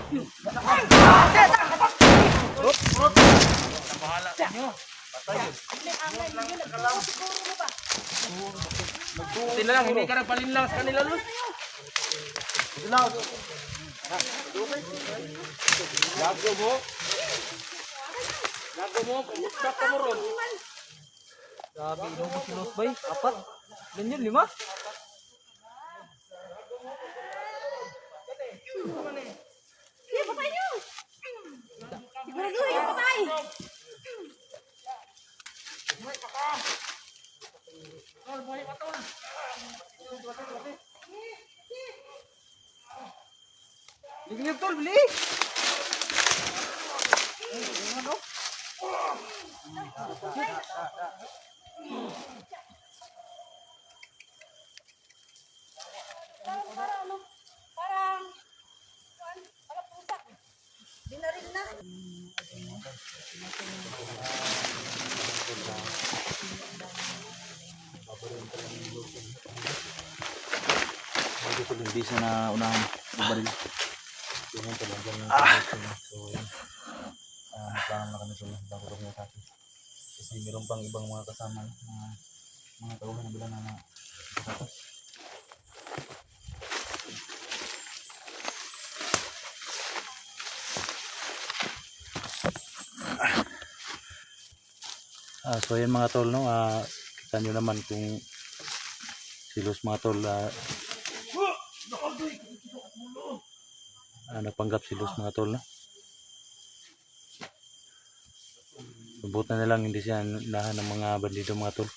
Bahala sa inyo. Buti na lang, hindi ka nagpalinlang sa kanila, Luz. Gago mo. Gago mo, pumustak ka mo ron. Grabe, inubos si Luz Bay. 4. Ganyan, 5. Sige, patay niyo! Siguraduhin yung patay! Liglig tol, bili! Parang pusak. Dinaril na. Hindi ko hindi siya na unahan baril. Yun yung talagang so yun. Plano na kami sila bago kami sa atin. Kasi meron pang ibang mga kasama na mga tauhan na bila na nakatakas. So yan mga tol, no, kita nyo naman kung silos mga tol, napanggap silos mga tol, no. Mabuti na lang hindi siya nahan ng mga bandido mga tol.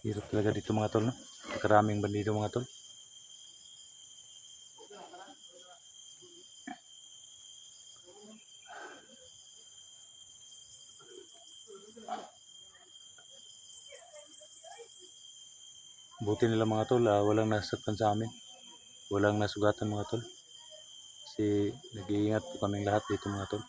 Hirap talaga dito mga tol, no. Karaming bandido mga tol. Buti nila mga tol, walang nasaktan sa amin. Walang nasugatan mga tol. Kasi nag-iingat po kaming lahat dito mga tol.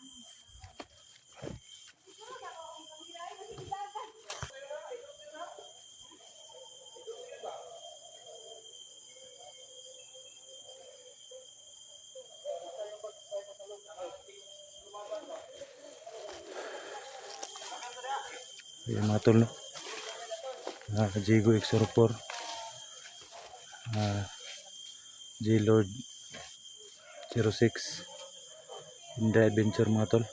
Ayan mga tol, no. Jigo X04, G-Lord 06 India Adventure mga tol.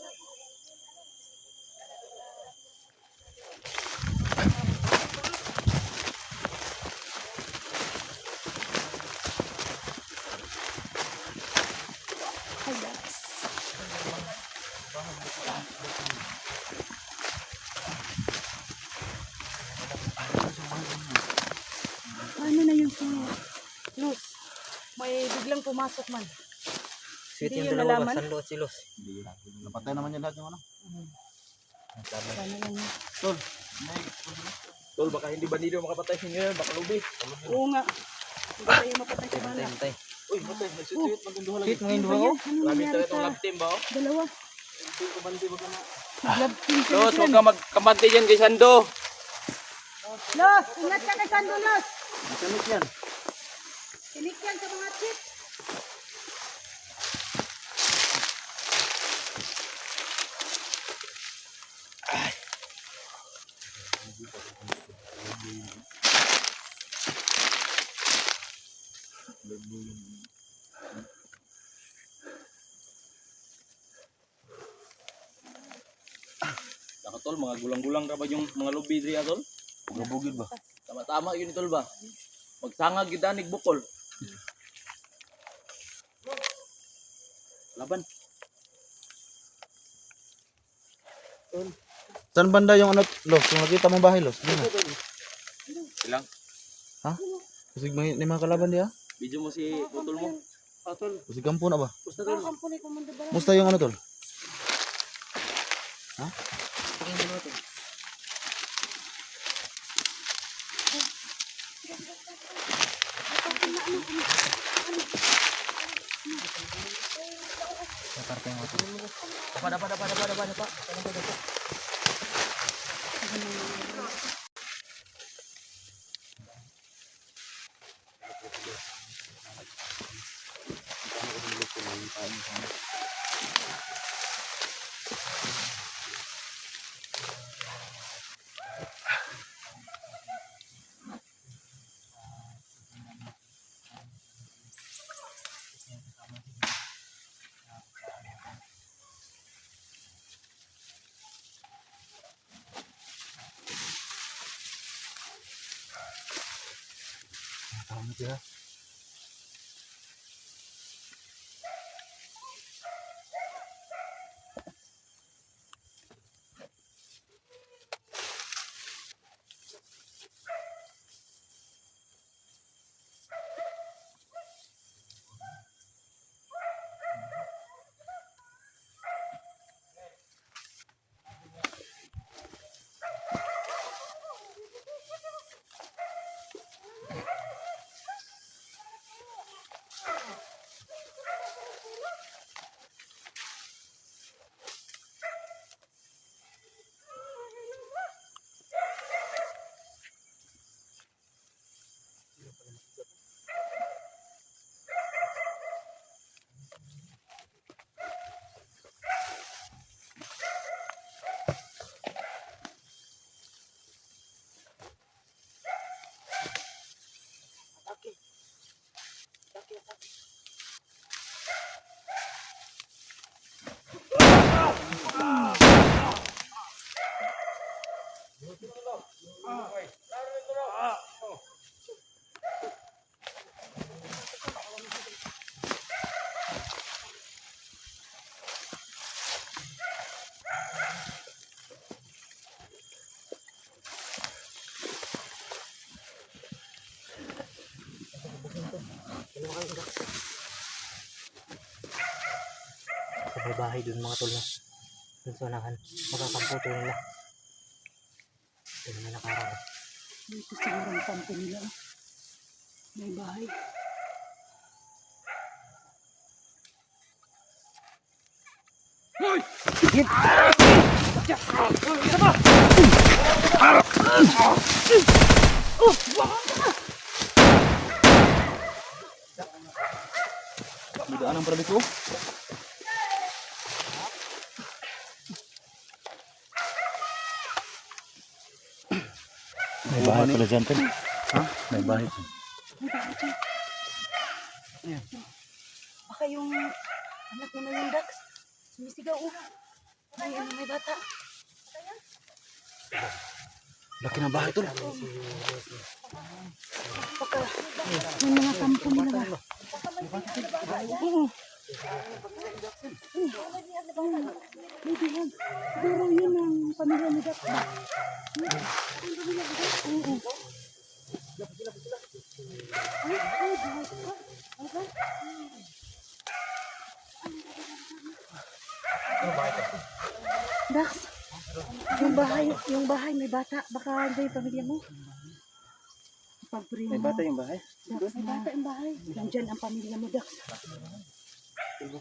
Ano na yung Luz? May biglang pumasok man. Sweet Hindi yung yun dalawa, nalaman? Sanlo at si Luz. Napatay naman yan lahat yung ano. Ano lang yun? Tol, baka hindi bandido makapatay sa inyo yan, baka lubi. Oo nga. Hindi tayo mapatay sa bala. Hintay. Uy, matay, nagsusuit, magduha lagi. Sweet, mga induha ko. Ano Grabe nangyari talaga itong sa lab team ba? Oh? dalawa? Love team sila Luz, sila. huwag ka magkamante dyan kay Sando. Los, ingat ka kay Sando, Los. Masamit yan. Tinik yan sa mga chip. Saka tol, mga gulang-gulang ka ba yung mga lubi diri tol? Bugabugid ba? Tama-tama yun tol ba? Magsangag kita bukol. Laban. Saan banda yung ano, Los? Kung nakita mong bahay, Los? Dito. Silang. Ha? Kasi may mga kalaban diya? Video mo si putol mo. Tol. Kasi kampo na ba? Basta tol. Ang punay Commander Barang. Musta yung ano, tol? Ha? Dapat. Salamat ya. Sa may bahay dun mga tol na. Dun sa unahan. Makakampo to nila. Dun na nakaraan. Dito siguro ang kampo nila. May bahay. Bidaan ang produk ko. May bahay pala dyan, Tol. Ha? May bahay. May bahay dyan. Baka yung anak mo na yung Dax. Sumisigaw may bata. Laki ng bahay, Tol. Baka yung mga kampo nila ba? Oo. Maybe yan. Siguro yun ang pamilya ni Dax ba? Oo. Dax, yung bahay may bata. Baka hindi yung pamilya mo. May bata yung bahay. Dax, may bata yung bahay. Nandyan ang pamilya mo, Dax. May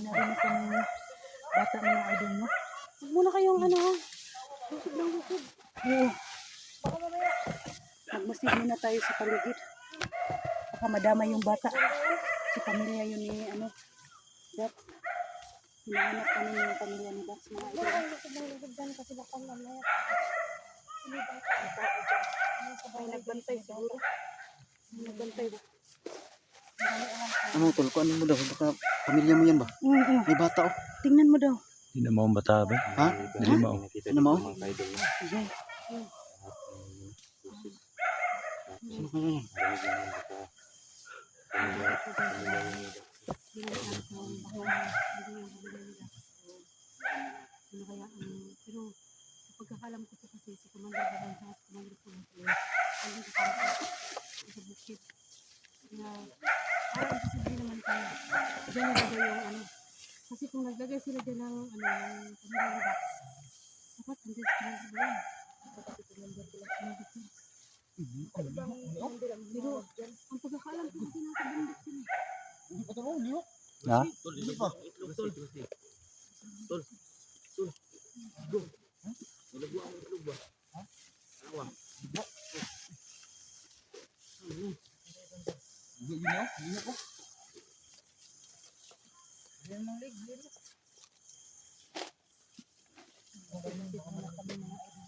narinig ka ng bata mo na idol mo. Huwag muna kayong lusog lang lusog. Oo. Magmasid muna tayo sa paligid. Baka madama yung bata. Si pamilya yun ni Dax. Hinahanap kami yung pamilya ni Dax, mga idol. May nagbantay siguro. May nagbantay ba? Ano, Tol? Kung ano mo daw? Baka pamilya mo yan ba? Oo. May bata, oh. Tingnan mo daw. Hindi na mo ang bata, ba? Ha? Hindi mo. Hindi mo? Sige. Sino kaya yan? Pero sa pagkakalam ko po kasi si Commander Balanza at Commander Pulang ang nagkakampo sa bukid. Kaya parang posible naman tayo. Diyan nagagay yung kasi kung naglagay sila dyan ng pamilya ni Dax, dapat nandiyan si Commander Balanza. Dapat si Commander Pulang pero ang pagkakalam ko kasi nasa bundok sila. Hindi pa tawag, hindi mo? Ha? Hindi pa.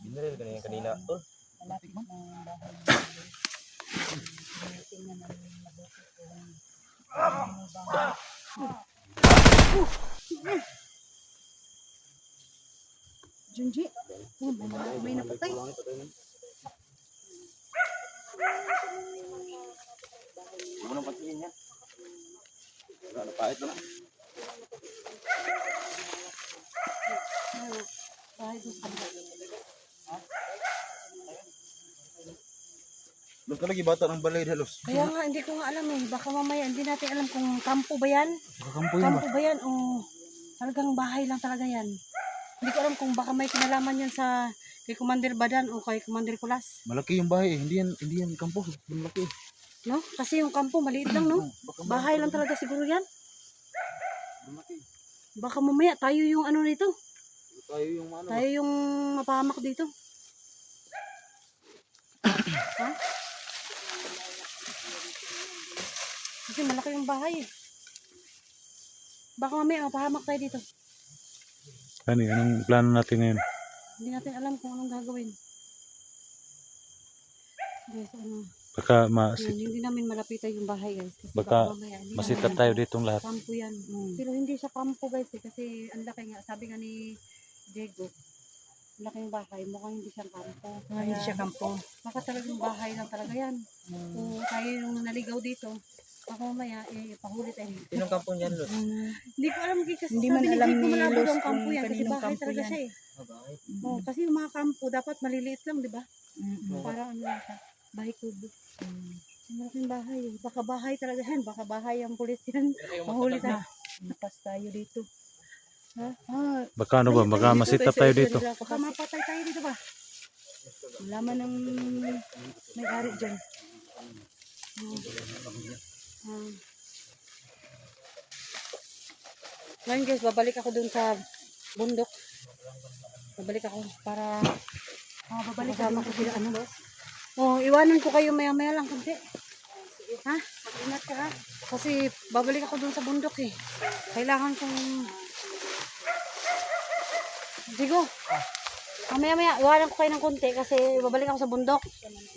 Binaril ka na yan kanina, Tol. Malapit ng bahay. Tingnan namin yung mabuti kung Junji, may napatay. Huwag mo nang pansinin yan. Wala na pahit na. Bahay doon sa kabila. Doon ka lagi bata ng balay halos. Kaya nga, hindi ko nga alam eh. Baka mamaya, hindi natin alam kung kampo ba yan. Kakampo yun ba? Kampo ba yan o talagang bahay lang talaga yan. Hindi ko alam kung baka may kinalaman yan sa kay Commander Badan o kay Commander Kulas. Malaki yung bahay eh. Hindi yan kampo. Malaki. No? Kasi yung kampo, maliit lang, no? Bahay lang talaga siguro yan. Malaki. Baka mamaya, tayo yung ano nito. Tayo yung ano. Tayo yung mapahamak dito. Ha? Kasi malaki yung bahay eh. Baka mamaya mapahamak tayo dito. Ano, anong plano natin ngayon? Hindi natin alam kung anong gagawin. Guys, ano, Baka yun, hindi namin malapitan yung bahay guys. Kasi Baka mamaya, hindi masikat namin- tayo ditong lahat. Kampo yan. Pero hindi siya kampo guys eh, kasi ang laki nga. Sabi nga ni Diego, ang laki yung bahay. Mukhang hindi siya kampo. Hindi siya kampo. Baka talagang bahay lang talaga yan. Kung tayo yung naligaw dito, baka mamaya pahuli tayo. Sinong kampo niyan, Lord? Hindi ko alam kasi Hindi sabi man ni alam Diego ni malabo Luz daw ang kampo kung yan kasi kaninong bahay kampo talaga yan. siya eh. Oh, kasi yung mga kampo dapat maliliit lang, di ba? Parang ano lang siya, bahay kubo. Ang malaking bahay eh. Baka bahay talaga yan. Baka bahay ang pulis yan. Mahuli tayo. Napas tayo dito. Baka ano ba? Baka masita tayo dito. Baka mapatay tayo dito ba? Malaman ng may-ari dyan. Ngayon guys, babalik ako dun sa bundok. Babalik ako para babalik ko sila ano boss. Oh, iwanan ko kayo maya-maya lang kunti. Ha? Mag-ingat ka ha. Kasi babalik ako dun sa bundok eh. Kailangan kong Digo. Maya-maya, iwanan ko kayo ng kunti kasi babalik ako sa bundok.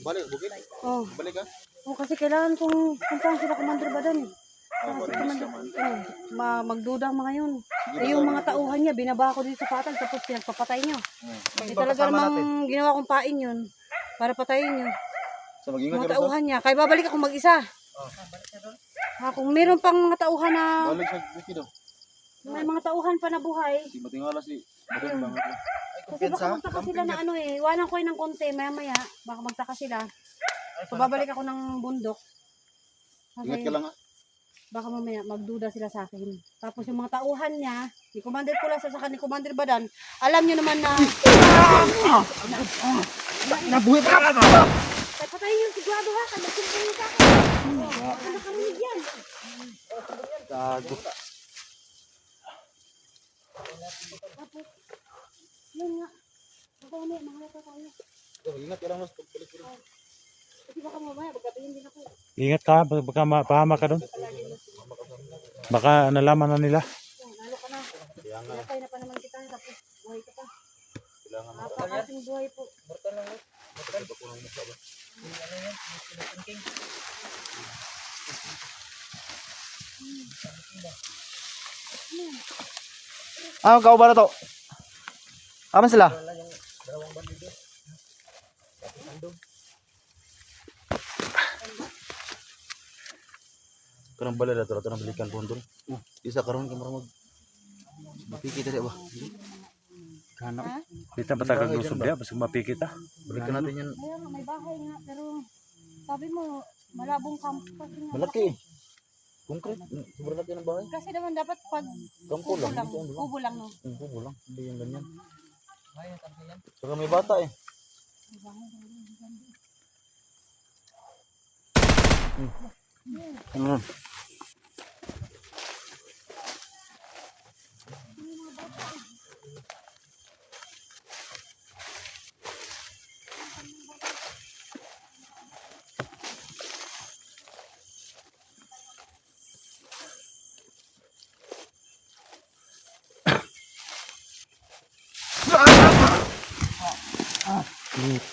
Balik, bukit. Oh. Balik ka. Oh, kasi kailangan kong puntahan sila Commander Badan eh. Kasi Commander, magduda ang mga yun. Eh, yung mga tauhan niya, binaba ko dito sa patag tapos pinagpapatay niyo. Eh, talaga namang ginawa kong pain yun para patayin niyo. So mag-ingat Mga ka rin tauhan niya. Kaya babalik ako mag-isa. Kung meron pang mga tauhan na, Balik sa bukid daw. may mga tauhan pa na buhay, Si matingala si Badan banget. kasi baka magtaka sila na ano eh, iwanan ko yun ng konti, maya-maya, baka magtaka sila. So babalik ako ng bundok. Ingat ka lang ha. Baka mamaya magduda sila sa akin. Tapos yung mga tauhan niya, ni Commander Kulas at saka ni Commander Badan, alam nyo naman na... Nabuhay pa ka! Ay, patayin yung sigurado ha, kaya magsumpong yung sa akin. Baka nakarinig yan. Gago. Tapos, yun nga. Baka mamaya, mahalata tayo. Ingat ka lang mas pagbalik ko. Kasi baka mamaya, magkabihin din ako. Ingat ka, baka mapahamak ka doon. Baka nalaman na nila. Nalo ka na. Kaya nga. Nakay na pa naman kita, tapos buhay ka pa. Kailangan mo. Napakasing buhay po. Ah, kau ba na to? Aman sila? Karang bala na ito na balikan po doon. Isa karon kamar mag. Mapikita siya ba? Hanap. Kita ba tayo kaglusog dia? Basta mapikita. Balikan natin yan. Kaya nga, may bahay nga, pero sabi mo, malabong kampo kasi nga. Malaki. Concrete. Sobrang laki ng bahay. Kasi naman dapat pag Kampo lang. Ito, di ba? kubo lang, no? Kubo lang. Hindi yung ganyan. Saka may bata eh. Ano?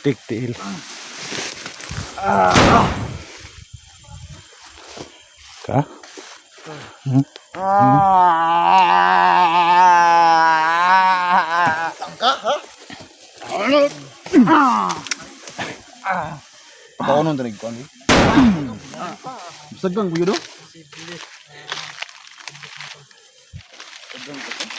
Tigtiil. Ka? Tangka ha? Paunon tanig ko ani. Sagang buyo do. Sobrang ko.